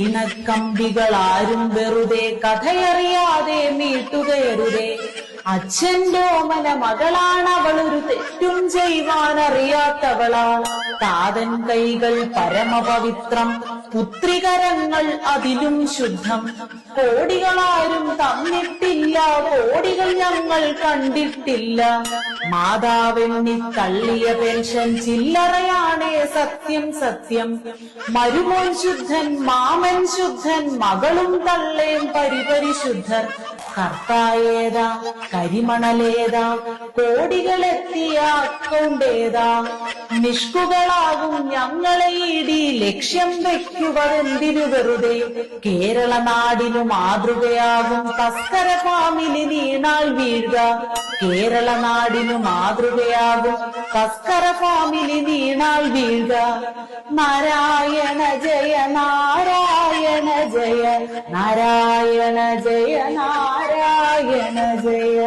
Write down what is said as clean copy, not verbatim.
ഈണക്കമ്പികളാരും വെറുതെ കഥയറിയാതെ മീട്ടുകയറുതേ. അച്ഛന്റെ ഓമന മകളാണവളൊരു തെറ്റും ചെയ്യുവാനറിയാത്തവളാ. താതൻ കൈകൾ പരമപവിത്രം, പുത്രികരങ്ങൾ അതിലും ശുദ്ധം. കോടികളാരും തന്നിട്ടില്ല, കോടികൾ ഞങ്ങൾ കണ്ടിട്ടില്ല. മാതാവെണ്ണി തള്ളിയ പെൻഷൻ ചില്ലറയാണേ സത്യം സത്യം. മരുമോൻ ശുദ്ധൻ, മാമൻ ശുദ്ധൻ, മകളും തള്ളേം പരിപരിശുദ്ധർ. കർത്തായേതാ, കരിമണലേതാ, കോടികളെത്തിയ അക്കൗണ്ടേതാ? നിഷ്കുകളാകും ഞങ്ങളെ ഇടി ലക്ഷ്യം വയ്ക്കുവതെന്തിനു വെറുതെ? കേരള നാടിനു മാതൃകയാകും തസ്കര ഫാമിലി നീണാൾ വീഴുക. കേരള നാടിനു മാതൃകയാകും തസ്കര ഫാമിലി നീണാൾ വീഴുക. നാരായണ ജയ നാരായണ ജയ, നാരായണ ജയ നാരായണ ജയ.